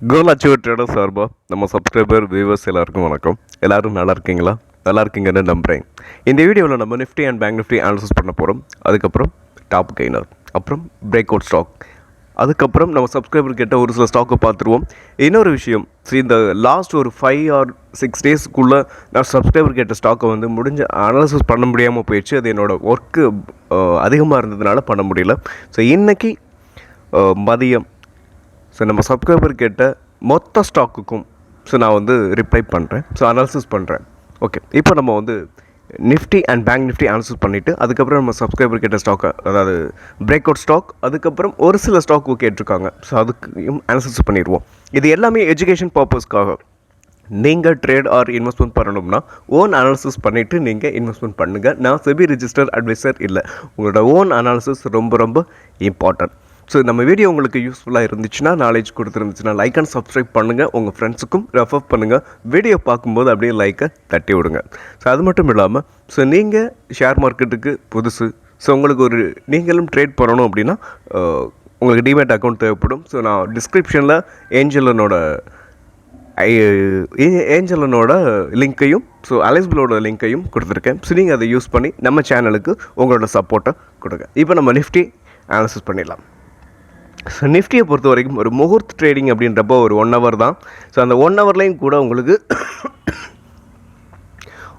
கோல் achiever trader சார்பா நம்ம subscriber viewers எல்லாருக்கும் வணக்கம். எல்லோரும் நல்லா இருக்கீங்களா? நல்லா இருக்கீங்கன்னு நம்புகிறேன். இந்த வீடியோவில் நம்ம Nifty and bank Nifty analysis பண்ண போகிறோம். அதுக்கப்புறம் டாப் கெய்னர், அப்புறம் பிரேக் அவுட் ஸ்டாக், அதுக்கப்புறம் நம்ம சப்ஸ்கிரைபர் கிட்ட ஒரு சில ஸ்டாக்கை பார்த்துருவோம். இன்னொரு விஷயம், இந்த லாஸ்ட் ஒரு 5 or 6 டேஸ்க்குள்ளே நான் சப்ஸ்கிரைபர் கேட்ட ஸ்டாக்கை முடிஞ்ச அனாலிசிஸ் பண்ண முடியாமல் போயிடுச்சு. அது என்னோடய ஒர்க்கு அதிகமாக இருந்ததுனால பண்ண முடியல. ஸோ இன்றைக்கி மதியம் நம்ம சப்ஸ்கிரைபர் கேட்ட மொத்த ஸ்டாக்குக்கும் நான் ரிப்ளை பண்ணுறேன். அனாலிசிஸ் பண்ணுறேன். ஓகே, இப்போ நம்ம Nifty and bank Nifty analysis பண்ணிவிட்டு அதுக்கப்புறம் நம்ம சப்ஸ்கிரைபர் கேட்ட ஸ்டாக்கை, அதாவது பிரேக் அவுட் ஸ்டாக், அதுக்கப்புறம் ஒரு சில ஸ்டாக்கு கேட்டிருக்காங்க. அதுக்கும் அனாலிசிஸ் பண்ணிடுவோம். இது எல்லாமே எஜுகேஷன் பர்பஸ்க்காக. நீங்கள் ட்ரேட் ஆர் இன்வெஸ்ட்மெண்ட் பண்ணணும்னா ஓன் அனாலிசிஸ் பண்ணிவிட்டு நீங்கள் இன்வெஸ்ட்மெண்ட் பண்ணுங்கள். நான் செபி ரிஜிஸ்டர் அட்வைசர் இல்லை. உங்களோட ஓன் அனாலிசிஸ் ரொம்ப ரொம்ப இம்பார்ட்டன்ட். நம்ம வீடியோ உங்களுக்கு யூஸ்ஃபுல்லாக இருந்துச்சுன்னா, நாலேஜ் கொடுத்துருந்துச்சுன்னா லைக் அண்ட் சப்ஸ்கிரைப் பண்ணுங்கள். உங்கள் ஃப்ரெண்ட்ஸுக்கும் ரெஃபர் பண்ணுங்கள். வீடியோ பார்க்கும்போது அப்படியே லைக்கை தட்டி விடுங்க. அது மட்டும் இல்லாமல் நீங்கள் ஷேர் மார்க்கெட்டுக்கு புதுசு, உங்களுக்கு நீங்களும் ட்ரேட் பண்ணணும் அப்படின்னா உங்களுக்கு டிமேட் அக்கௌண்ட் தேவைப்படும். நான் டிஸ்கிரிப்ஷனில் ஏஞ்சலனோட லிங்க்கையும் அலைஸ்பிளோட லிங்க்கையும் கொடுத்துருக்கேன். நீங்கள் அதை யூஸ் பண்ணி நம்ம சேனலுக்கு உங்களோட சப்போர்ட்டை கொடுங்க. இப்போ நம்ம நிஃப்டி அனாலிசிஸ் பண்ணிடலாம். நிஃப்டியை பொறுத்த வரைக்கும் ஒரு முகூர்த் ட்ரேடிங் அப்படின்றப்போ ஒரு 1 hour தான். அந்த 1 hourலையும் கூட உங்களுக்கு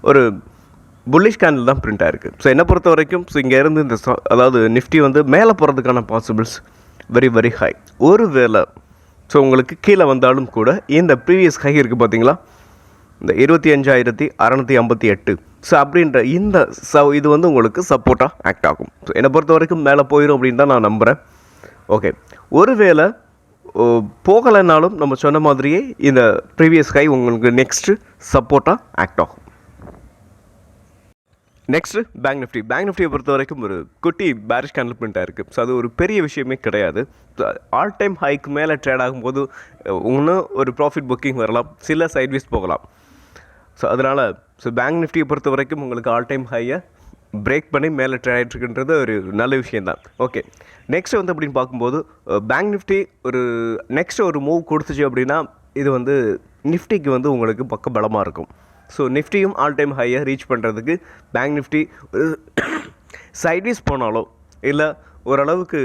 ஒரு புல்லிஷ் கேண்டில் தான் பிரிண்ட் ஆகிருக்கு. என்னை பொறுத்த வரைக்கும் இங்கேருந்து அதாவது நிஃப்டி மேலே போகிறதுக்கான பாசிபிள்ஸ் வெரி வெரி ஹை. ஒரு வேளை உங்களுக்கு கீழே வந்தாலும் கூட இந்த ப்ரீவியஸ் ஹை இருக்குது பார்த்தீங்களா, இந்த 25,658 அப்படின்ற இந்த இது உங்களுக்கு சப்போர்ட்டாக ஆக்ட் ஆகும். என்னை பொறுத்த வரைக்கும் மேலே போயிடும் அப்படின்னு தான் நான் நம்புகிறேன். ஓகே, ஒருவேளை போகலைனாலும் நம்ம சொன்ன மாதிரியே இந்த ப்ரீவியஸ் ஹை உங்களுக்கு நெக்ஸ்ட்டு சப்போர்ட்டாக ஆக்ட் ஆகும். நெக்ஸ்ட்டு பேங்க் நிஃப்டியை பொறுத்த வரைக்கும் ஒரு குட்டி பேரிஷ் கேண்டில் பிரிண்ட் ஆகிருக்கு. அது ஒரு பெரிய விஷயமே கிடையாது. ஆல் டைம் ஹைக்கு மேலே ட்ரேட் ஆகும்போது இன்னும் ஒரு ப்ராஃபிட் புக்கிங் வரலாம், சில சைட்வேஸ் போகலாம். அதனால் பேங்க் நிஃப்டியை பொறுத்த வரைக்கும் உங்களுக்கு ஆல் டைம் ஹையை பிரேக் பண்ணி மேலே ட்ரேட் ஆகிட்டுருக்குன்றது ஒரு நல்ல விஷயந்தான். ஓகே, நெக்ஸ்ட் அப்படின்னு பார்க்கும்போது பேங்க் நிஃப்டி ஒரு நெக்ஸ்ட் ஒரு மூவ் கொடுத்துச்சு அப்படின்னா இது நிஃப்டிக்கு உங்களுக்கு பக்க பலமாக இருக்கும். நிஃப்டியும் ஆல் டைம் ஹையை ரீச் பண்ணுறதுக்கு பேங்க் நிஃப்டி ஒரு சைட்வேஸ் போனாலோ இல்லை ஓரளவுக்கு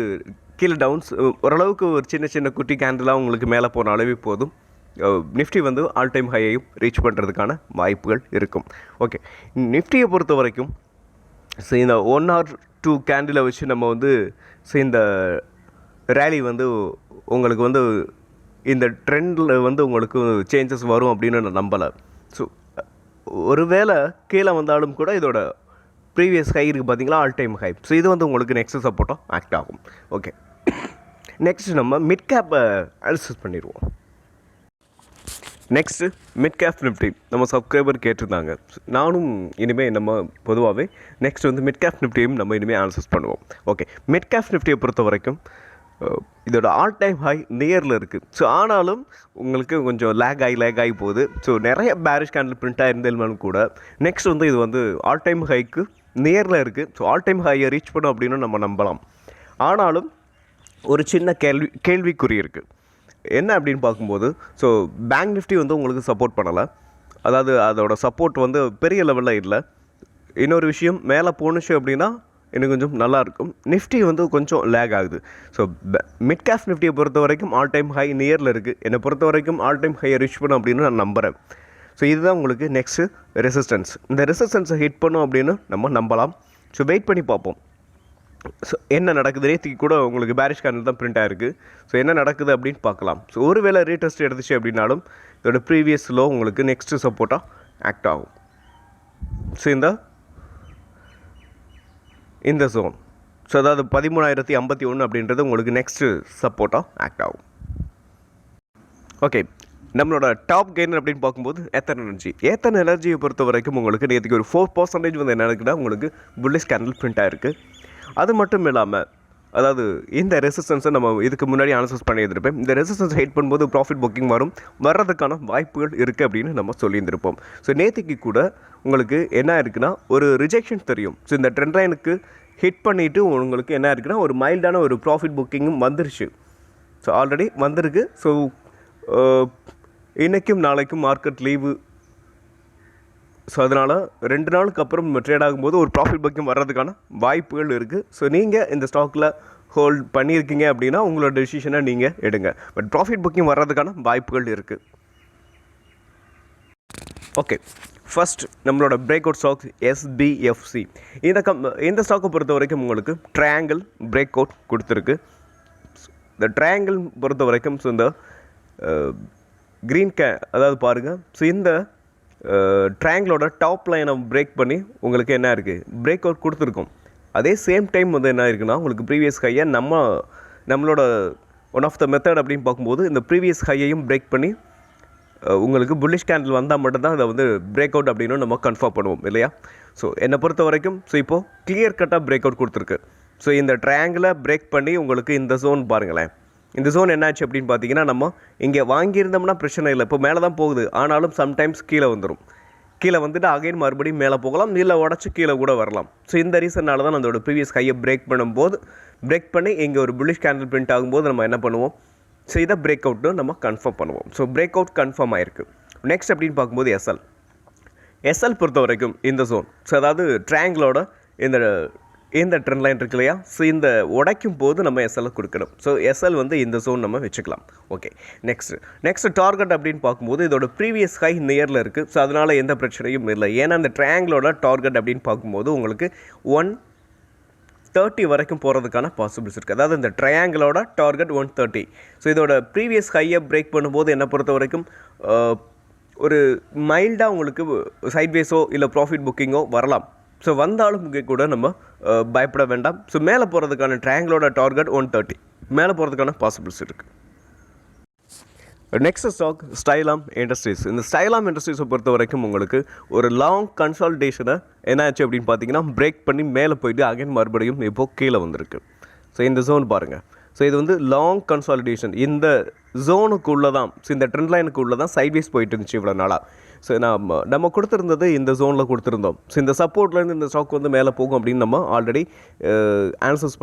கீழே டவுன்ஸ் ஓரளவுக்கு ஒரு சின்ன சின்ன குட்டி கேண்டிலாக உங்களுக்கு மேலே போனாலே போதும். நிஃப்டி ஆல் டைம் ஹையையும் ரீச் பண்ணுறதுக்கான வாய்ப்புகள் இருக்கும். ஓகே, நிஃப்டியை பொறுத்த வரைக்கும் இந்த 1 or 2 கேண்டிலை வச்சு நம்ம இந்த ரேலி உங்களுக்கு இந்த ட்ரெண்டில் உங்களுக்கு சேஞ்சஸ் வரும் அப்படின்னு நான் நம்பலை. ஒருவேளை கீழே வந்தாலும் கூட இதோட ப்ரீவியஸ் ஹை இருக்குது பார்த்தீங்களா, ஆல் டைம் ஹை. இது உங்களுக்கு நெக்ஸ்ட் சப்போர்ட்டாக ஆக்ட் ஆகும். ஓகே, நெக்ஸ்ட் நம்ம மிட் கேப்பை அனாலிசிஸ் பண்ணிடுவோம். நெக்ஸ்ட்டு மிட் கேப் நிஃப்டி நம்ம சப்ஸ்கிரைபர் கேட்டிருந்தாங்க. நானும் இனிமேல் நம்ம பொதுவாகவே நெக்ஸ்ட் மிட் கேப் நிஃப்டியும் நம்ம இனிமேல் அனாலிசிஸ் பண்ணுவோம். ஓகே, மிட் கேப் நிஃப்டியை பொறுத்த வரைக்கும் இதோட ஆல் டைம் ஹை நியரில் இருக்குது. ஆனாலும் உங்களுக்கு கொஞ்சம் லேக் ஆகி போகுது. நிறைய பேரிஷ் கேண்டில் பிரிண்ட் ஆகிருந்தாலும் கூட நெக்ஸ்ட் இது ஆல் டைம் ஹைக்கு நியரில் இருக்குது. ஆல் டைம் ஹையை ரீச் பண்ணும் அப்படின்னு நம்ம நம்பலாம். ஆனாலும் ஒரு சின்ன கேள்விக்குறி இருக்குது. என்ன அப்படின்னு பார்க்கும்போது பேங்க் நிஃப்டி உங்களுக்கு சப்போர்ட் பண்ணலை. அதாவது அதோட சப்போர்ட் பெரிய லெவலில் இல்லை. இன்னொரு விஷயம், மேலே போணுச்சு அப்படின்னா இன்னும் கொஞ்சம் நல்லாயிருக்கும். நிஃப்டி கொஞ்சம் லேக் ஆகுது. மிட் கேப் நிஃப்டியை பொறுத்த வரைக்கும் ஆல் டைம் ஹை நியரில் இருக்குது. என்னை பொறுத்த வரைக்கும் ஆல் டைம் ஹையை ரீச் பண்ணும் அப்படின்னு நான் நம்புகிறேன். இதுதான் உங்களுக்கு நெக்ஸ்ட்டு ரெசிஸ்டன்ஸ். இந்த ரெசிஸ்டன்ஸை ஹிட் பண்ணும் அப்படின்னு நம்ம நம்பலாம். வெயிட் பண்ணி பார்ப்போம். என்ன நடக்குது. நேற்றுக்கு கூட உங்களுக்கு பேரிஷ் கேண்டில் தான் பிரிண்ட் ஆகிருக்கு. என்ன நடக்குது அப்படின்னு பார்க்கலாம். ஒருவேளை ரீடெஸ்ட் எடுத்துச்சு அப்படின்னாலும் இதோட ப்ரீவியஸ் லோ உங்களுக்கு நெக்ஸ்ட்டு சப்போர்ட்டாக ஆக்ட் ஆகும். இந்த ஜோன் அதாவது 13,051 அப்படின்றது உங்களுக்கு நெக்ஸ்ட்டு சப்போர்ட்டாக ஆக்ட் ஆகும். ஓகே, நம்மளோட டாப் கெய்னர் அப்படின்னு பார்க்கும்போது ஏத்தன் எனர்ஜியை பொறுத்த வரைக்கும் உங்களுக்கு நேற்றுக்கு ஒரு 4% என்ன இருக்குன்னா உங்களுக்கு புல்லிஷ் கேண்டில் பிரிண்ட் ஆகிருக்கு. அது மட்டும் இல்லாமல் அதாவது இந்த ரெசிஸ்டன்ஸை நம்ம இதுக்கு முன்னாடி அனாலிசிஸ் பண்ணியிருந்திருப்பேன். இந்த ரெசிஸ்டன்ஸ் ஹைட் பண்ணும்போது ப்ராஃபிட் புக்கிங் வர்றதுக்கான வாய்ப்புகள் இருக்குது அப்படின்னு நம்ம சொல்லியிருந்திருப்போம். நேற்றுக்கு கூட உங்களுக்கு என்ன இருக்குன்னா ஒரு ரிஜெக்ஷன் தெரியும். இந்த ட்ரெண்ட் லைனுக்கு ஹிட் பண்ணிவிட்டு உங்களுக்கு என்ன இருக்குன்னா ஒரு மைல்டான ஒரு ப்ராஃபிட் புக்கிங்கும் வந்துருச்சு. ஆல்ரெடி வந்திருக்கு. இன்றைக்கும் நாளைக்கும் மார்க்கெட் லீவு. ஸோ அதனால் 2 நாளுக்கு அப்புறம் ட்ரேட் ஆகும்போது ஒரு ப்ராஃபிட் புக்கிங் வர்றதுக்கான வாய்ப்புகள் இருக்குது. ஸோ நீங்கள் இந்த ஸ்டாக்கில் ஹோல்ட் பண்ணியிருக்கீங்க அப்படின்னா உங்களோட டெசிஷனை நீங்கள் எடுங்க. பட் ப்ராஃபிட் புக்கிங் வர்றதுக்கான வாய்ப்புகள் இருக்குது. ஓகே, ஃபர்ஸ்ட் நம்மளோட பிரேக் அவுட் ஸ்டாக் SBFC. இந்த ஸ்டாக்கை பொறுத்த வரைக்கும் உங்களுக்கு ட்ரையாங்கிள் பிரேக் அவுட் கொடுத்துருக்கு. இந்த ட்ரையாங்கிள் பொறுத்த வரைக்கும் ஸோ இந்த க்ரீன் அதாவது பாருங்கள், ஸோ இந்த ட்ரையாங்கிளோட டாப் லைனை பிரேக் பண்ணி உங்களுக்கு என்ன இருக்குது, பிரேக் அவுட் கொடுத்துருக்கோம். அதே சேம் டைம் வந்து என்ன இருக்குன்னா உங்களுக்கு ப்ரீவியஸ் ஹையை நம்மளோட ஒன் ஆஃப் த மெத்தட் அப்படின்னு பார்க்கும்போது இந்த ப்ரீவியஸ் ஹையையும் பிரேக் பண்ணி உங்களுக்கு புல்லிஷ் கேண்டில் வந்தால் மட்டும்தான் அதை வந்து பிரேக் அவுட் அப்படின்னு நம்ம கன்ஃபார்ம் பண்ணுவோம் இல்லையா. ஸோ என்னை பொறுத்த வரைக்கும் ஸோ இப்போது கிளியர் கட்டாக பிரேக் அவுட் கொடுத்துருக்கு. ஸோ இந்த ட்ரையாங்கிளை பிரேக் பண்ணி உங்களுக்கு இந்த ஜோன் பாருங்களேன், இந்த ஜோன் என்னாச்சு அப்படின்னு பார்த்தீங்கன்னா நம்ம இங்கே வாங்கியிருந்தோம்னா பிரச்சனை இல்லை, இப்போ மேலே தான் போகுது, ஆனாலும் சம்டைம்ஸ் கீழே வந்துடும். கீழே வந்துட்டு அகைன் மறுபடியும் மேலே போகலாம், இல்லை உடச்சி கீழே கூட வரலாம். ஸோ இந்த ரீசனால் தான் அதோட ப்ரீவியஸ் ஹையை பிரேக் பண்ணி இங்கே ஒரு புல்லிஷ் கேண்டில் பிரிண்ட் ஆகும்போது நம்ம என்ன பண்ணுவோம், ஸோ இதை பிரேக் அவுட்னு நம்ம கன்ஃபார்ம் பண்ணுவோம். ஸோ பிரேக் அவுட் கன்ஃபார்ம் ஆயிருக்கு. நெக்ஸ்ட் அப்படின்னு பார்க்கும்போது எஸ்எல் பொறுத்த வரைக்கும் இந்த ஜோன், ஸோ அதாவது ட்ரையாங்கிளோட இந்த ட்ரெண்ட் லைன் இருக்கு இல்லையா, ஸோ இந்த உடைக்கும் போது நம்ம எஸ்எல் கொடுக்கணும். ஸோ எஸ்எல் வந்து இந்த ஜோன் நம்ம வச்சுக்கலாம். ஓகே, நெக்ஸ்ட் டார்கெட் அப்படின்னு பார்க்கும்போது இதோட ப்ரீவியஸ் ஹை நியரில் இருக்குது. ஸோ அதனால் எந்த பிரச்சனையும் இல்லை. ஏன்னா இந்த ட்ரையாங்கிளோட டார்கெட் அப்படின்னு பார்க்கும்போது உங்களுக்கு 130 வரைக்கும் போகிறதுக்கான பாசிபிலிட்டிஸ் இருக்குது. அதாவது இந்த ட்ரையாங்கிளோட டார்கெட் 130. ஸோ இதோட ப்ரீவியஸ் ஹையை பிரேக் பண்ணும்போது என்னை பொறுத்த வரைக்கும் ஒரு மைல்டாக உங்களுக்கு சைட்வேஸோ இல்லை ப்ராஃபிட் புக்கிங்கோ வரலாம். ஸோ வந்தாலும் இங்கே கூட நம்ம பயப்பட வேண்டாம். ஸோ மேலே போகிறதுக்கான ட்ரையாங்கிளோட டார்கெட் 130, மேலே போகிறதுக்கான பாசிபிலிட்டிஸ் இருக்குது. Next stock Stylam industries. இந்த ஸ்டைலாம் இண்டஸ்ட்ரீஸை பொறுத்த வரைக்கும் உங்களுக்கு ஒரு லாங் கன்சால்டேஷனை என்ன ஆச்சு அப்படின்னு பார்த்தீங்கன்னா பிரேக் பண்ணி மேலே போயிட்டு அகைன் மறுபடியும் இப்போது கீழே வந்திருக்கு. ஸோ இந்த ஜோன் பாருங்கள், ஸோ இது வந்து லாங் கன்சாலிடேஷன் இந்த ஜோனுக்குள்ளே தான், ஸோ இந்த ட்ரெண்ட் லைனுக்குள்ளே தான் சைட்வேஸ் போயிட்டு இருந்துச்சு இவ்வளோ நாளாக. ஸோ நம்ம கொடுத்துருந்தது இந்த ஜோனில் கொடுத்துருந்தோம். ஸோ இந்த சப்போர்ட்லேருந்து இந்த ஸ்டாக் வந்து மேலே போகும் அப்படின்னு நம்ம ஆல்ரெடி அனாலிசிஸ்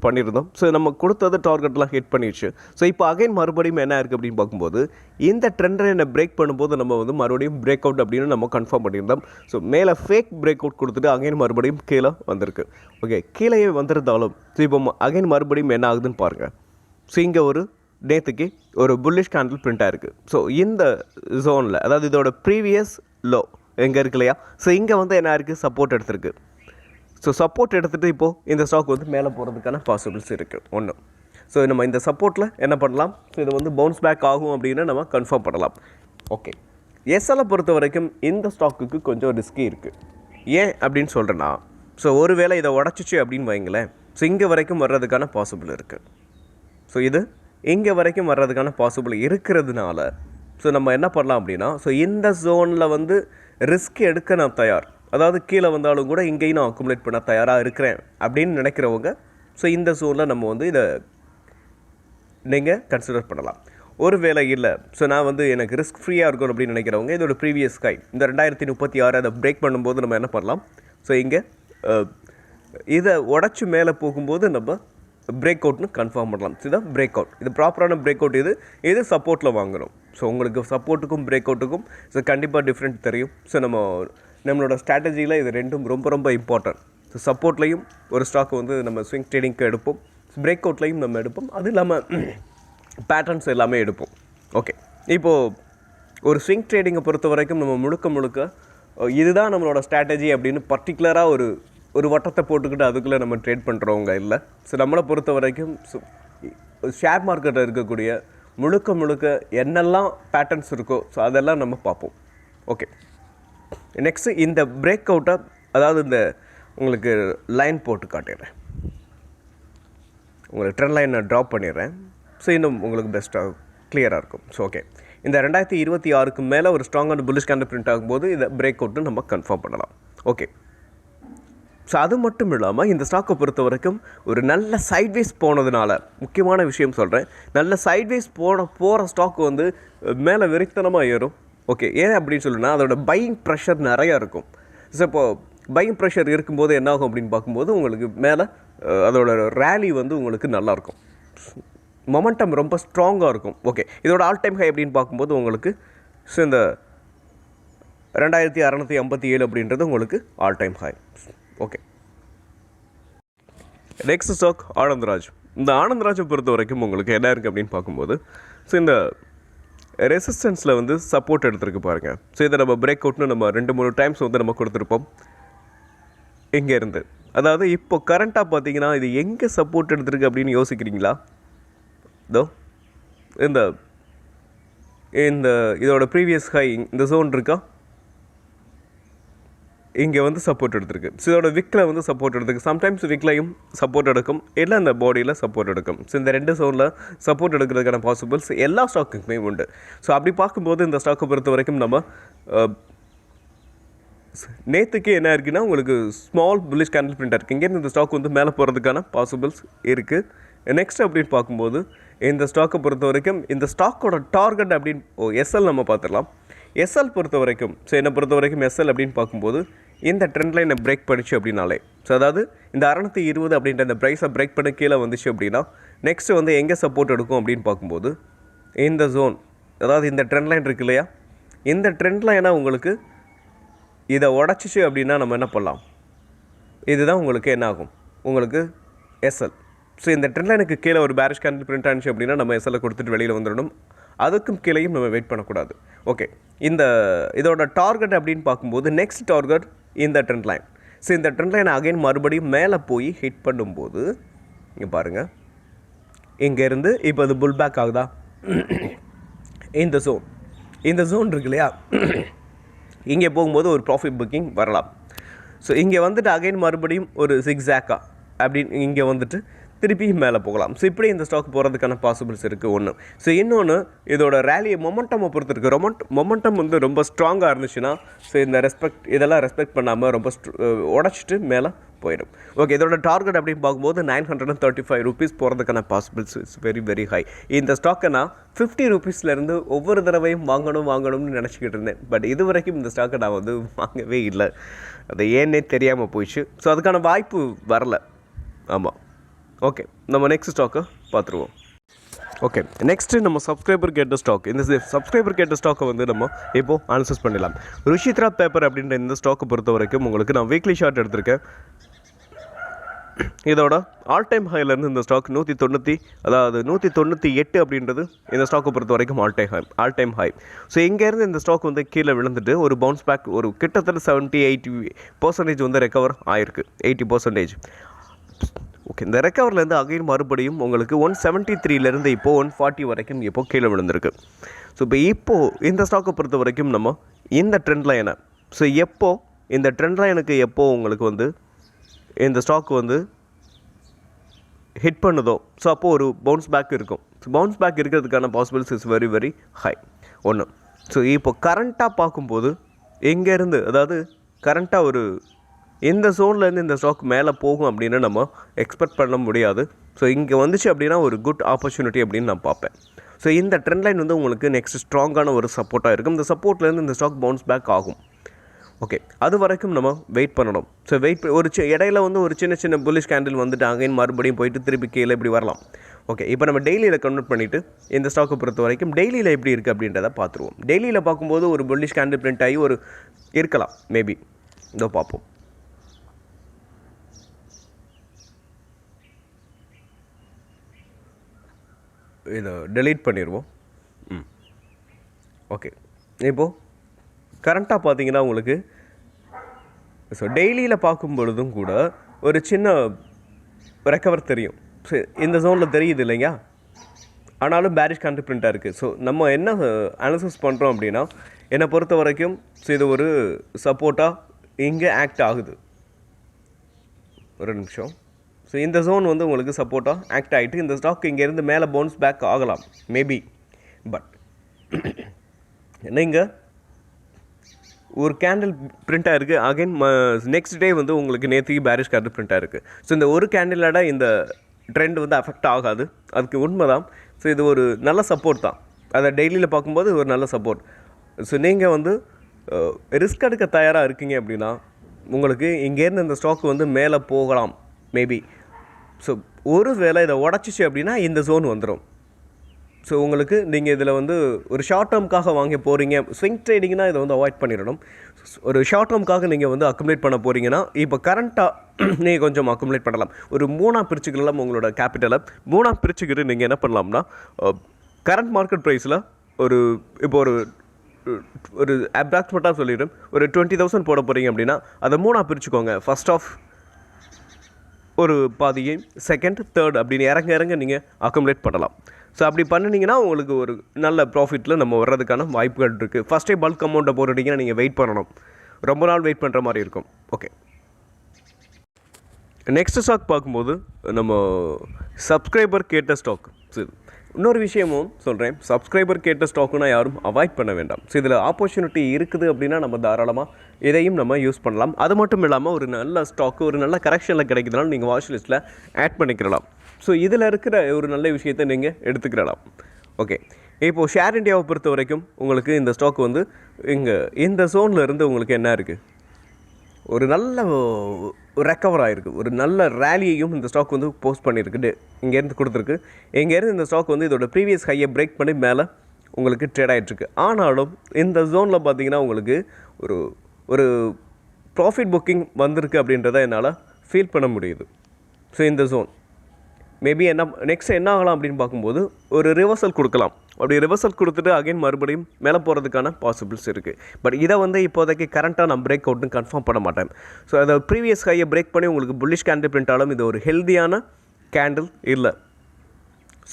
பண்ணியிருந்தோம். ஸோ நம்ம கொடுத்தது டார்கெட்லாம் ஹிட் பண்ணிடுச்சு. ஸோ இப்போ அகைன் மறுபடியும் என்ன இருக்குது அப்படின்னு பார்க்கும்போது இந்த ட்ரெண்ட் லைனை பிரேக் பண்ணும்போது நம்ம வந்து மறுபடியும் பிரேக் அவுட் அப்படின்னு நம்ம கன்ஃபார்ம் பண்ணியிருந்தோம். ஸோ மேலே ஃபேக் பிரேக் அவுட் கொடுத்துட்டு அகைன் மறுபடியும் கீழே வந்திருக்கு. ஓகே, கீழே வந்திருந்தாலும் ஸோ இப்போ அகைன் மறுபடியும் என்ன ஆகுதுன்னு பாருங்கள். ஸோ இங்கே ஒரு நேற்றுக்கு ஒரு புல்லிஷ் கேண்டில் பிரிண்ட் ஆகிருக்கு. ஸோ இந்த ஜோனில் அதாவது இதோட ப்ரீவியஸ் லோ எங்கே இருக்கு இல்லையா, ஸோ இங்கே வந்து என்ன இருக்குது, சப்போர்ட் எடுத்திருக்கு. ஸோ சப்போர்ட் எடுத்துகிட்டு இப்போது இந்த ஸ்டாக் வந்து மேலே போகிறதுக்கான பாசிபிலிட்டிஸ் இருக்குது ஒன்று. ஸோ நம்ம இந்த சப்போர்ட்டில் என்ன பண்ணலாம், ஸோ இது வந்து பவுன்ஸ் பேக் ஆகும் அப்படின்னு நம்ம கன்ஃபார்ம் பண்ணலாம். ஓகே, எஸ்எல்லை பொறுத்த வரைக்கும் இந்த ஸ்டாக்குக்கு கொஞ்சம் ரிஸ்கி இருக்குது. ஏன் அப்படின்னு சொல்கிறேன்னா, ஸோ ஒருவேளை இதை உடச்சிச்சு அப்படின்னு வைங்களேன், ஸோ இங்கே வரைக்கும் வர்றதுக்கான பாசிபிள் இருக்குது. ஸோ இது இங்கே வரைக்கும் வர்றதுக்கான பாசிபிள் இருக்கிறதுனால ஸோ நம்ம என்ன பண்ணலாம் அப்படின்னா, ஸோ இந்த ஜோனில் வந்து ரிஸ்க் எடுக்க நான் தயார், அதாவது கீழே வந்தாலும் கூட இங்கேயும் நான் அக்குமுலேட் பண்ண தயாராக இருக்கிறேன் அப்படின்னு நினைக்கிறவங்க ஸோ இந்த ஜோனில் நம்ம வந்து இதை நீங்கள் கன்சிடர் பண்ணலாம். ஒரு வேளை இல்லை, ஸோ நான் வந்து எனக்கு ரிஸ்க் ஃப்ரீயாக இருக்கும் அப்படின்னு நினைக்கிறவங்க இதோட ப்ரீவியஸ் ஸ்கை இந்த 2036 அதை பிரேக் பண்ணும்போது நம்ம என்ன பண்ணலாம், ஸோ இங்கே இதை உடச்சி மேலே போகும்போது நம்ம பிரேக் அவுட்னு கன்ஃபார்ம் பண்ணலாம். இதுதான் பிரேக் அவுட், இது ப்ராப்பரான பிரேக் அவுட். இது சப்போர்ட்டில் வாங்கணும். ஸோ உங்களுக்கு சப்போர்ட்டுக்கும் பிரேக் அவுட்டுக்கும் ஸோ கண்டிப்பாக டிஃப்ரெண்ட் தெரியும். ஸோ நம்மளோட ஸ்ட்ராட்டஜியில் இது ரெண்டும் ரொம்ப ரொம்ப இம்பார்ட்டன்ட். ஸோ சப்போர்ட்லையும் ஒரு ஸ்டாக் வந்து நம்ம ஸ்விங் ட்ரேடிங்க்கு எடுப்போம், பிரேக் அவுட்லையும் நம்ம எடுப்போம், அது இல்லாமல் பேட்டர்ன்ஸ் எல்லாமே எடுப்போம். ஓகே, இப்போது ஒரு ஸ்விங் ட்ரேடிங்கை பொறுத்த வரைக்கும் நம்ம முழுக்க இதுதான் நம்மளோட ஸ்ட்ராட்டஜி அப்படின்னு பர்டிகுலராக ஒரு வட்டத்தை போட்டுக்கிட்டு அதுக்குள்ளே நம்ம ட்ரேட் பண்ணுறவங்க இல்லை. ஸோ நம்மளை பொறுத்த வரைக்கும் ஷேர் மார்க்கெட்டில் இருக்கக்கூடிய முழுக்க என்னெல்லாம் பேட்டர்ன்ஸ் இருக்கோ ஸோ அதெல்லாம் நம்ம பார்ப்போம். ஓகே, நெக்ஸ்ட்டு இந்த பிரேக் அவுட்டை அதாவது இந்த உங்களுக்கு லைன் போட்டு காட்டிடுறேன், உங்களுக்கு ட்ரெண்ட் லைனை ட்ராப் பண்ணிடுறேன். ஸோ இன்னும் உங்களுக்கு பெஸ்ட்டாக கிளியராக இருக்கும். ஸோ ஓகே, இந்த 2026க்கு மேலே ஒரு ஸ்ட்ராங்கான புல்லிஷ் கேண்டில் பிரிண்ட் ஆகும்போது இதை பிரேக் அவுட்டு நம்ம கன்ஃபார்ம் பண்ணலாம். ஓகே, ஸோ அது மட்டும் இல்லாமல் இந்த ஸ்டாக்கை பொறுத்த வரைக்கும் ஒரு நல்ல சைட்வேஸ் போனதுனால முக்கியமான விஷயம் சொல்கிறேன், நல்ல சைட்வேஸ் போகிற ஸ்டாக் வந்து மேலே வெறித்தனமாக ஏறும். ஓகே, ஏன் அப்படின்னு சொல்லுன்னா அதோட பையிங் ப்ரெஷர் நிறையா இருக்கும். ஸோ இப்போது பையிங் ப்ரெஷர் இருக்கும்போது என்ன ஆகும் அப்படின்னு பார்க்கும்போது உங்களுக்கு மேலே அதோட ரேலி வந்து உங்களுக்கு நல்லாயிருக்கும். மொமெண்டம் ரொம்ப ஸ்ட்ராங்காக இருக்கும். ஓகே, இதோட ஆல் டைம் ஹை அப்படின்னு பார்க்கும்போது உங்களுக்கு ஸோ இந்த 2657 அப்படின்றது உங்களுக்கு all time high. Okay, next stock Anandraj. இந்த ஆனந்த்ராஜை பொறுத்த வரைக்கும் உங்களுக்கு என்ன இருக்குது அப்படின்னு பார்க்கும்போது ஸோ இந்த ரெசிஸ்டன்ஸில் வந்து சப்போர்ட் எடுத்துருக்கு பாருங்கள். ஸோ இதை நம்ம பிரேக் அவுட்னு நம்ம 2-3 டைம்ஸ் வந்து நம்ம கொடுத்துருப்போம் இங்கேருந்து. அதாவது இப்போ கரண்ட்டாக பார்த்தீங்கன்னா இது எங்கே சப்போர்ட் எடுத்துருக்கு அப்படின்னு யோசிக்கிறீங்களா? இதோ இந்த இந்த இதோட ப்ரீவியஸ் ஹை இந்த ஜோன் இருக்கா, இங்கே வந்து சப்போர்ட் எடுத்திருக்கு. ஸோ இதோட விக்கில் வந்து சப்போர்ட் எடுத்துருக்கு. சம்டைம்ஸ் விக்லையும் சப்போர்ட் எடுக்கும், இல்லை இந்த பாடியில் சப்போர்ட் எடுக்கும். ஸோ இந்த 2 ஜோனில் சப்போர்ட் எடுக்கிறதுக்கான பாசிபிள்ஸ் எல்லா ஸ்டாக்குக்குமே உண்டு. ஸோ அப்படி பார்க்கும்போது இந்த ஸ்டாக்கை பொறுத்த வரைக்கும் நம்ம நேற்றுக்கு என்ன இருக்குன்னா உங்களுக்கு ஸ்மால் புல்லிஷ் கேண்டில் பிரிண்ட் இருக்குது. இங்கேருந்து இந்த ஸ்டாக் வந்து மேலே போகிறதுக்கான பாசிபிள்ஸ் இருக்குது. நெக்ஸ்ட் அப்படின்னு பார்க்கும்போது இந்த ஸ்டாக்கை பொறுத்த வரைக்கும் இந்த ஸ்டாக்கோட டார்கெட் அப்படின்னு எஸ்எல் நம்ம பார்த்துடலாம். எஸ்எல் பொறுத்த வரைக்கும் ஸோ என்னை பொறுத்த வரைக்கும் எஸ்எல் அப்படின்னு பார்க்கும்போது இந்த ட்ரெண்ட் லைனை பிரேக் பண்ணிச்சு அப்படின்னாலே, ஸோ அதாவது இந்த 620 அப்படின்ற இந்த ப்ரைஸை பிரேக் பண்ணி கீழே வந்துச்சு அப்படின்னா நெக்ஸ்ட்டு வந்து எங்கே சப்போர்ட் எடுக்கும் அப்படின்னு பார்க்கும்போது இந்த ஜோன், அதாவது இந்த ட்ரெண்ட் லைன் இருக்குது இல்லையா, இந்த ட்ரெண்ட் லைனை உங்களுக்கு இதை உடச்சிச்சு அப்படின்னா நம்ம என்ன பண்ணலாம், இதுதான் உங்களுக்கு என்ன ஆகும், உங்களுக்கு எஸ்எல். ஸோ இந்த ட்ரெண்ட் லைனுக்கு கீழே ஒரு பேரிஷ் கேண்டில் பிரிண்ட் ஆனிச்சு அப்படின்னா நம்ம எஸ்எல்லை கொடுத்துட்டு வெளியில் வந்துடணும். அதுக்கும் கீழேயும் நம்ம வெயிட் பண்ணக்கூடாது. ஓகே, இதோட டார்கெட் அப்படின்னு பார்க்கும்போது நெக்ஸ்ட் டார்கெட் இந்த ட்ரெண்ட் லைன். ஸோ இந்த ட்ரெண்ட் லைன் அகைன் மறுபடியும் மேலே போய் ஹிட் பண்ணும்போது இங்கே பாருங்கள், இங்கேருந்து இப்போ அது புல் பேக் ஆகுதா, இந்த ஜோன் இருக்கு இல்லையா, இங்கே போகும்போது ஒரு ப்ராஃபிட் புக்கிங் வரலாம். ஸோ இங்கே வந்துட்டு அகைன் மறுபடியும் ஒரு சிக்ஸாக்கா அப்படின்னு இங்கே வந்துட்டு திருப்பி மேலே போகலாம். ஸோ இப்படி இந்த ஸ்டாக் போகிறதுக்கான பாசிபிள்ஸ் இருக்குது ஒன்று. ஸோ இன்னொன்று இதோட ரேலியை மொமெண்டமை பொறுத்து இருக்குது. மொமெண்டம் வந்து ரொம்ப ஸ்ட்ராங்காக இருந்துச்சுன்னா ஸோ இந்த இதெல்லாம் ரெஸ்பெக்ட் பண்ணாமல் ரொம்ப உடச்சிட்டு மேலே போயிடும். ஓகே, இதோட டார்கெட் அப்படின்னு பார்க்கும்போது 935 ரூபீஸ் போகிறதுக்கான possibles it's very very high. இந்த ஸ்டாக்கை நான் 50 ரூபீஸ்லேருந்து ஒவ்வொரு தடவையும் வாங்கணும்னு நினச்சிக்கிட்டு இருந்தேன். பட் இது வரைக்கும் இந்த ஸ்டாக்கை நான் வந்து வாங்கவே இல்லை. அது ஏன்னே தெரியாமல் போயிடுச்சு. ஸோ அதுக்கான வாய்ப்பு வரல. ஆமாம். ஓகே, நம்ம நெக்ஸ்ட் ஸ்டாக்கை பார்த்துருவோம். ஓகே, நெக்ஸ்ட்டு நம்ம சப்ஸ்கிரைபர் கேட்ட ஸ்டாக். இந்த சப்ஸ்கிரைபர் கேட்ட ஸ்டாக்கை வந்து நம்ம இப்போது அனலைஸ் பண்ணிடலாம். ருஷித்ரா பேப்பர் அப்படின்ற இந்த ஸ்டாக்கை பொறுத்த வரைக்கும் உங்களுக்கு நான் வீக்லி ஷார்ட் எடுத்திருக்கேன். இதோட ஆல் டைம் ஹைலேருந்து இந்த ஸ்டாக் 198 அப்படின்றது இந்த ஸ்டாக்கை பொறுத்த வரைக்கும் ஆல் டைம் ஹை. ஸோ இங்கேருந்து இந்த ஸ்டாக் வந்து கீழே விழுந்துட்டு ஒரு பவுன்ஸ் பேக் ஒரு கிட்டத்தட்ட 70-80% வந்து ரெக்கவர் ஆயிருக்கு. 80%. ஓகே, இந்த ரெக்கவர்லேருந்து அகைன் மறுபடியும் உங்களுக்கு 173லேருந்து இப்போது 140 வரைக்கும் இப்போது கீழே விழுந்திருக்கு. ஸோ இப்போது இந்த ஸ்டாக்கை பொறுத்த வரைக்கும் நம்ம இந்த ட்ரெண்ட் லைனை ஸோ இந்த ட்ரெண்ட் லைனுக்கு உங்களுக்கு வந்து இந்த ஸ்டாக் வந்து ஹிட் பண்ணுதோ ஸோ அப்போது ஒரு பவுன்ஸ் பேக் இருக்கும். ஸோ பவுன்ஸ் பேக் இருக்கிறதுக்கான possibles is very very high ஒன்று. ஸோ இப்போ கரண்ட்டாக பார்க்கும்போது எங்கேருந்து, அதாவது கரண்ட்டாக ஒரு இந்த ஜோன்லேருந்து இந்த ஸ்டாக் மேலே போகும் அப்படின்னு நம்ம எக்ஸ்பெக்ட் பண்ண முடியாது. ஸோ இங்கே வந்துச்சு அப்படின்னா ஒரு குட் ஆப்பர்ச்சுனிட்டி அப்படின்னு நான் பார்ப்பேன். ஸோ இந்த ட்ரெண்ட் லைன் வந்து உங்களுக்கு நெக்ஸ்ட் ஸ்ட்ராங்கான ஒரு சப்போர்ட்டாக இருக்கும். இந்த சப்போர்ட்லேருந்து இந்த ஸ்டாக் பவுன்ஸ் பேக் ஆகும். ஓகே, அது வரைக்கும் நம்ம வெயிட் பண்ணணும். ஸோ இடையில வந்து ஒரு சின்ன புல்லிஷ் கேண்டில் வந்துட்டு அகைன் மறுபடியும் போயிட்டு திருப்பி கீழே இப்படி வரலாம். ஓகே, இப்போ நம்ம டெய்லியில் கன்வெர்ட் பண்ணிவிட்டு இந்த ஸ்டாக்கை பொறுத்த வரைக்கும் டெய்லியில் எப்படி இருக்குது அப்படின்றத பார்த்துருவோம். டெய்லியில் பார்க்கும்போது ஒரு புல்லிஷ் கேண்டில் பிரிண்ட் ஆகி ஒரு இருக்கலாம் மேபி. இதோ பார்ப்போம். இதை டெலீட் பண்ணிடுவோம். ஓகே, இப்போது கரண்ட்டாக பார்த்தீங்கன்னா உங்களுக்கு ஸோ டெய்லியில் பார்க்கும் பொழுதும் கூட ஒரு சின்ன ரெக்கவர் தெரியும். ஸோ இந்த ஜோனில் தெரியுது இல்லைங்க, ஆனாலும் பேரிஷ் கேண்டில் பிரிண்ட்டாக இருக்குது. ஸோ நம்ம என்ன அனலைசிஸ் பண்ணுறோம் அப்படின்னா என்னை பொறுத்த வரைக்கும் ஸோ இது ஒரு சப்போர்ட்டாக இங்கே ஆக்ட் ஆகுது. ஒரு நிமிஷம். ஸோ இந்த ஜோன் வந்து உங்களுக்கு சப்போர்ட்டாக ஆக்ட் ஆகிட்டு இந்த ஸ்டாக் இங்கேருந்து மேலே பவுன்ஸ் பேக் ஆகலாம் மேபி. பட் நீங்கள் ஒரு கேண்டில் பிரிண்ட்டாக இருக்குது அகைன் நெக்ஸ்ட் டே வந்து உங்களுக்கு நேற்றுக்கு பேரிஷ் கேண்டில் பிரிண்ட்டாக இருக்குது. ஸோ இந்த ஒரு கேண்டிலோட இந்த ட்ரெண்ட் வந்து அஃபெக்ட் ஆகாது, அதுக்கு உண்மை தான். ஸோ இது ஒரு நல்ல சப்போர்ட் தான், அதை டெய்லியில் பார்க்கும்போது ஒரு நல்ல சப்போர்ட். ஸோ நீங்கள் வந்து ரிஸ்க் எடுக்க தயாராக இருக்கீங்க அப்படின்னா உங்களுக்கு இங்கேருந்து இந்த ஸ்டாக் வந்து மேலே போகலாம் மேபி. ஸோ ஒரு வேளை இதை உடச்சிச்சு அப்படின்னா இந்த ஜோன் வந்துடும். ஸோ உங்களுக்கு நீங்கள் இதில் வந்து ஒரு ஷார்ட் டேர்முக்காக வாங்க போகிறீங்க, ஸ்விங் ட்ரேடிங்னா இதை வந்து அவாய்ட் பண்ணிடணும். ஒரு ஷார்ட் டேர்முக்காக நீங்கள் வந்து அக்குமுலேட் பண்ண போகிறீங்கன்னா இப்போ கரண்ட்டாக நீங்கள் கொஞ்சம் அக்குமுலேட் பண்ணலாம். ஒரு 3ஆக பிரிச்சுக்கலாம் உங்களோட கேபிட்டலை. 3ஆக பிரிச்சுக்கிட்டு நீங்கள் என்ன பண்ணலாம்னா, கரண்ட் மார்க்கெட் ப்ரைஸில் இப்போ ஒரு அப்ராக்சிமேட்டாக சொல்லிடுறேன், ஒரு 20,000 போட போகிறீங்க அப்படின்னா அதை 3ஆக பிரிச்சுக்கோங்க. ஃபர்ஸ்ட் ஆஃப் ஒரு பாதியை, செகண்ட், தேர்ட் அப்படின்னு இறங்க நீங்கள் அக்குமுலேட் பண்ணலாம். ஸோ அப்படி பண்ணினீங்கன்னா உங்களுக்கு ஒரு நல்ல ப்ராஃபிட்டில் நம்ம வர்றதுக்கான வாய்ப்புகள் இருக்குது. ஃபஸ்ட்டே பல்க் அமௌண்ட்டை போட்டுட்டிங்கன்னா நீங்கள் வெயிட் பண்ணணும், ரொம்ப நாள் வெயிட் பண்ணுற மாதிரி இருக்கும். ஓகே, நெக்ஸ்ட் ஸ்டாக் பார்க்கும்போது நம்ம சப்ஸ்கிரைபர் கேட்ட ஸ்டாக். சரி, இன்னொரு விஷயமும் சொல்கிறேன், சப்ஸ்கிரைபர் கேட்ட ஸ்டாக்குனா யாரும் அவாய்ட் பண்ண வேண்டாம். ஸோ இதில் ஆப்பர்ச்சுனிட்டி இருக்குது அப்படின்னா நம்ம தாராளமாக இதையும் நம்ம யூஸ் பண்ணலாம். அது மட்டும் இல்லாமல் ஒரு நல்ல ஸ்டாக்கு ஒரு நல்ல கரெக்ஷனில் கிடைக்கிறதுனால நீங்கள் வாட்ச் லிஸ்ட்டில் ஆட் பண்ணிக்கிறலாம். ஸோ இதில் இருக்கிற ஒரு நல்ல விஷயத்தை நீங்கள் எடுத்துக்கிறலாம். ஓகே, இப்போது ஷேர் இண்டியாவை பொறுத்த வரைக்கும் உங்களுக்கு இந்த ஸ்டாக் வந்து இங்கே இந்த ஜோனில் இருந்து உங்களுக்கு என்ன இருக்குது, ஒரு நல்ல ரெக்கவர் ஆகிருக்கு, ஒரு நல்ல ரேலியையும் இந்த ஸ்டாக் வந்து போஸ்ட் பண்ணியிருக்கு, இங்கேருந்து கொடுத்துருக்கு. இங்கேருந்து இந்த ஸ்டாக் வந்து இதோட ப்ரீவியஸ் ஹையை பிரேக் பண்ணி மேலே உங்களுக்கு ட்ரேட் ஆகிட்டுருக்கு. ஆனாலும் இந்த ஜோனில் பார்த்தீங்கன்னா உங்களுக்கு ஒரு ப்ராஃபிட் புக்கிங் வந்திருக்கு அப்படின்றத என்னால் ஃபீல் பண்ண முடியுது. ஸோ இந்த ஜோன் மேபி நெக்ஸ்ட் என்ன ஆகலாம் அப்படின்னு பார்க்கும்போது ஒரு ரிவர்சல் கொடுக்கலாம். அப்படி ரிவர்சல் கொடுத்துட்டு அகைன் மறுபடியும் மேலே போகிறதுக்கான பாசிபிள்ஸ் இருக்குது. பட் இதை வந்து இப்போதைக்கு கரண்ட்டாக நான் பிரேக் அவுட்னு கன்ஃபார்ம் பண்ண மாட்டேன். ஸோ அதை ப்ரீவியஸ் ஹையை பிரேக் பண்ணி உங்களுக்கு புல்லிஷ் கேண்டில் பிரிண்டாலும் இது ஒரு ஹெல்தியான கேண்டில் இல்லை.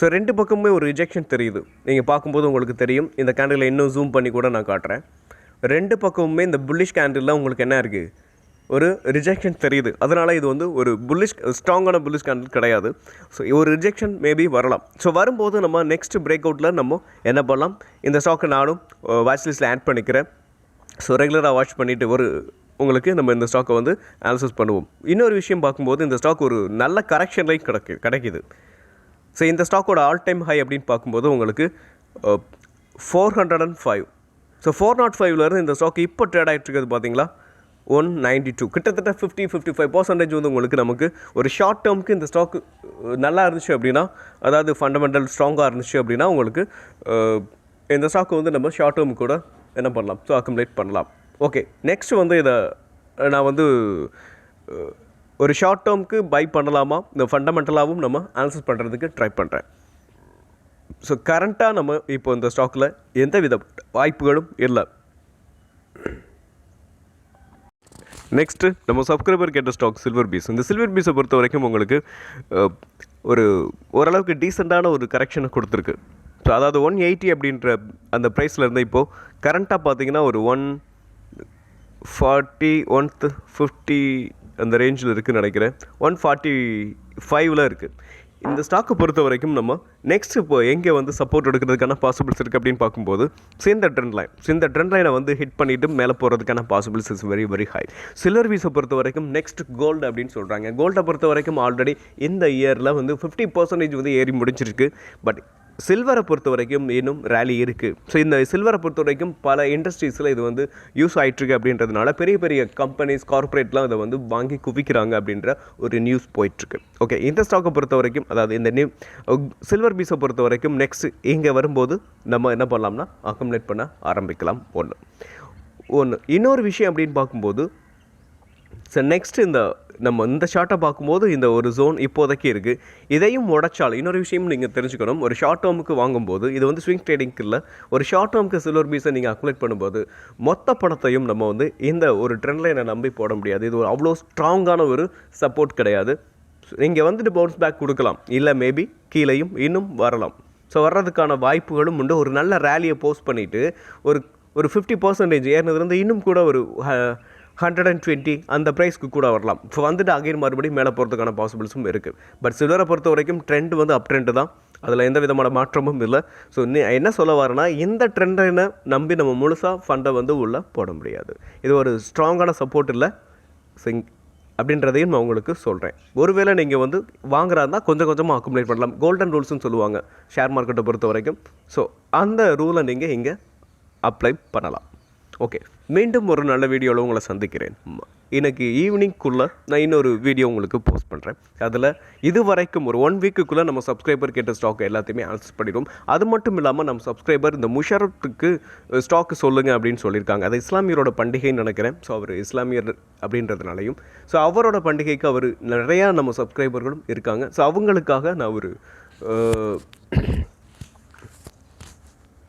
ஸோ ரெண்டு பக்கமுமே ஒரு ரிஜெக்ஷன் தெரியுது. நீங்கள் பார்க்கும்போது உங்களுக்கு தெரியும், இந்த கேண்டிலை இன்னும் ஜூம் பண்ணி கூட நான் காட்டுறேன். ரெண்டு பக்கமுமே இந்த புல்லிஷ் கேண்டிலில் உங்களுக்கு என்ன இருக்குது, ஒரு ரிஜெக்ஷன் தெரியுது. அதனால் இது வந்து ஒரு ஸ்ட்ராங்கான புல்லிஷ் கேண்டில் கிடையாது. ஸோ ஒரு ரிஜெக்ஷன் மேபி வரலாம். ஸோ வரும்போது நம்ம நெக்ஸ்ட் பிரேக் அவுட்டில் நம்ம என்ன பண்ணலாம், இந்த ஸ்டாக்கை நானும் வாட்ச் லிஸ்ட்டில் ஆட் பண்ணிக்கிறேன். ஸோ ரெகுலராக வாட்ச் பண்ணிவிட்டு உங்களுக்கு நம்ம இந்த ஸ்டாக்கை வந்து அனாலிசிஸ் பண்ணுவோம். இன்னொரு விஷயம் பார்க்கும்போது இந்த ஸ்டாக் ஒரு நல்ல கரெக்ஷன்லையும் கிடைக்குது. ஸோ இந்த ஸ்டாக்கோட ஆல் டைம் ஹை அப்படின்னு பார்க்கும்போது உங்களுக்கு 405. ஸோ 405லேருந்து இந்த ஸ்டாக் இப்போ ட்ரேட் ஆகிட்டு இருக்கிறது பார்த்தீங்களா 192, கிட்டத்தட்ட 50-55% வந்து உங்களுக்கு நமக்கு ஒரு ஷார்ட் டேர்முக்கு இந்த ஸ்டாக் நல்லா இருந்துச்சு அப்படின்னா, அதாவது ஃபண்டமெண்டல் ஸ்ட்ராங்காக இருந்துச்சு அப்படின்னா உங்களுக்கு இந்த ஸ்டாக் வந்து நம்ம ஷார்ட் டேர்முக்கு கூட என்ன பண்ணலாம், ஸோ அக்குமுலேட் பண்ணலாம். ஓகே, நெக்ஸ்ட் வந்து இதை நான் வந்து ஒரு ஷார்ட் டேர்முக்கு பை பண்ணலாமா, இந்த ஃபண்டமெண்டலாகவும் நம்ம அனாலிசிஸ் பண்ணுறதுக்கு ட்ரை பண்ணுறேன். ஸோ கரண்ட்டாக நம்ம இப்போ இந்த ஸ்டாக்கில் எந்த வித வாய்ப்புகளும் இல்லை. நெக்ஸ்ட்டு நம்ம சப்ஸ்கிரைபர் கேட்ட ஸ்டாக் சில்வர் பீஸ். இந்த சில்வர் பீஸை பொறுத்த வரைக்கும் உங்களுக்கு ஓரளவுக்கு டீசெண்டான ஒரு கரெக்ஷனை கொடுத்துருக்கு. ஸோ அதாவது 180 அப்படின்ற அந்த ப்ரைஸில் இருந்து இப்போது கரண்ட்டாக பார்த்தீங்கன்னா ஒரு 140 150 அந்த ரேஞ்சில் இருக்குதுன்னு நினைக்கிறேன். 145ல் இருக்குது. இந்த ஸ்டாக்கை பொறுத்த வரைக்கும் நம்ம நெக்ஸ்ட் இப்போ எங்கே வந்து சப்போர்ட் எடுக்கிறதுக்கான பாசிபிள்ஸ் இருக்குது அப்படின்னு பார்க்கும்போது இந்த ட்ரெண்ட் லைனை வந்து ஹிட் பண்ணிவிட்டு மேலே போகிறதுக்கான possibles is very very high. Silver பீஸை பொறுத்த வரைக்கும் நெக்ஸ்ட் கோல்டு அப்படின்னு சொல்கிறாங்க. கோல்டை பொறுத்த வரைக்கும் ஆல்ரெடி இந்த இயரில் வந்து 50% வந்து ஏறி முடிஞ்சிருக்கு. பட் சில்வரை பொறுத்த வரைக்கும் இன்னும் ரேலி இருக்குது. ஸோ இந்த சில்வரை பொறுத்த வரைக்கும் பல இண்டஸ்ட்ரீஸில் இது வந்து யூஸ் ஆகிட்டுருக்கு அப்படின்றதுனால பெரிய பெரிய கம்பெனிஸ் கார்ப்பரேட்லாம் இதை வந்து வாங்கி குவிக்கிறாங்க அப்படின்ற ஒரு நியூஸ் போயிட்டுருக்கு. ஓகே, இந்த ஸ்டாக்கை பொறுத்த வரைக்கும், அதாவது இந்த சில்வர் பீஸை பொறுத்த வரைக்கும் நெக்ஸ்ட் இங்கே வரும்போது நம்ம என்ன பண்ணலாம்னா அக்குமுலேட் பண்ண ஆரம்பிக்கலாம். ஒன்று இன்னொரு விஷயம் அப்படின்னு பார்க்கும்போது, ஸோ நெக்ஸ்ட் நம்ம இந்த ஷார்ட்டை பார்க்கும்போது இந்த ஒரு ஜோன் இப்போதைக்கு இருக்குது. இதையும் உடைச்சால் இன்னொரு விஷயம் நீங்கள் தெரிஞ்சுக்கணும், ஒரு ஷார்ட் டேர்முக்கு வாங்கும்போது இது வந்து ஸ்விங் ட்ரேடிங்க்கு இல்லை, ஒரு ஷார்ட் டேர்முக்கு சில்வர் பீஸை நீங்கள் அக்குமுலேட் பண்ணும்போது மொத்த பணத்தையும் நம்ம வந்து இந்த ஒரு ட்ரெண்ட் லைனை நம்பி போட முடியாது. இது ஒரு அவ்வளோ ஸ்ட்ராங்கான ஒரு சப்போர்ட் கிடையாது. நீங்கள் வந்துட்டு பவுன்ஸ் பேக் கொடுக்கலாம், இல்லை மேபி கீழேயும் இன்னும் வரலாம். ஸோ வர்றதுக்கான வாய்ப்புகளும் உண்டு. ஒரு நல்ல ரேலியை போஸ்ட் பண்ணிவிட்டு ஒரு 50% ஏறினதுலேருந்து இன்னும் கூட ஒரு 120 அந்த ப்ரைஸ்க்கு கூட வரலாம். இப்போ வந்துட்டு அகைன் மறுபடியும் மேலே போகிறதுக்கான பாசிபிள்ஸும் இருக்குது. பட் சில்வரை பொறுத்த வரைக்கும் ட்ரெண்ட் வந்து அப் ட்ரெண்டு தான், அதில் எந்த விதமான மாற்றமும் இல்லை. ஸோ என்ன சொல்ல வரேன்னா, இந்த ட்ரெண்டை நம்பி நம்ம முழுசாக ஃபண்டை வந்து உள்ளே போட முடியாது. இது ஒரு ஸ்ட்ராங்கான சப்போர்ட் இல்லை அப்படின்றதையும் நான் உங்களுக்கு சொல்கிறேன். ஒருவேளை நீங்கள் வந்து வாங்குறாருன்னா கொஞ்சம் கொஞ்சமாக அக்குமுலேட் பண்ணலாம். கோல்டன் ரூல்ஸ்னு சொல்லுவாங்க ஷேர் மார்க்கெட்டை பொறுத்த வரைக்கும். ஸோ அந்த ரூலை நீங்கள் இங்கே அப்ளை பண்ணலாம். ஓகே, மீண்டும் ஒரு நல்ல வீடியோவில் உங்களை சந்திக்கிறேன். இன்றைக்கி ஈவினிங்குள்ளே நான் இன்னொரு வீடியோ உங்களுக்கு போஸ்ட் பண்ணுறேன். அதில் இது வரைக்கும் ஒரு 1 வீக்குள்ளே நம்ம சப்ஸ்கிரைபர் கேட்ட ஸ்டாக் எல்லாத்தையுமே அனலைஸ் பண்ணிடுவோம். அது மட்டும் இல்லாமல் நம்ம சப்ஸ்கிரைபர் இந்த முஷரத்துக்கு ஸ்டாக்கு சொல்லுங்கள் அப்படின்னு சொல்லியிருக்காங்க. அது இஸ்லாமியரோட பண்டிகைன்னு நினைக்கிறேன். ஸோ அவர் இஸ்லாமியர் அப்படின்றதுனாலையும் ஸோ அவரோட பண்டிகைக்கு அவர் நிறையா நம்ம சப்ஸ்கிரைபர்களும் இருக்காங்க. ஸோ அவங்களுக்காக நான்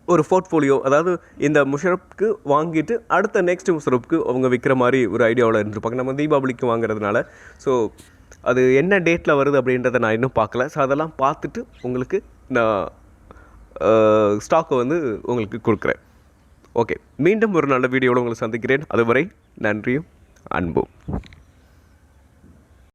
ஒரு போர்ட்ஃபோலியோ, அதாவது இந்த முஷரப்புக்கு வாங்கிட்டு அடுத்த நெக்ஸ்ட் முஷரப்புக்கு அவங்க விற்கிற மாதிரி ஒரு ஐடியாவில் இருந்திருப்பாங்க. நம்ம தீபாவளிக்கு வாங்குறதுனால ஸோ அது என்ன டேட்டில் வருது அப்படின்றத நான் இன்னும் பார்க்கல. ஸோ அதெல்லாம் பார்த்துட்டு உங்களுக்கு நான் ஸ்டாக்கை உங்களுக்கு கொடுக்குறேன். ஓகே, மீண்டும் ஒரு நல்ல வீடியோவில் உங்களை சந்திக்கிறேன். அதுவரை நன்றியும் அன்பும்.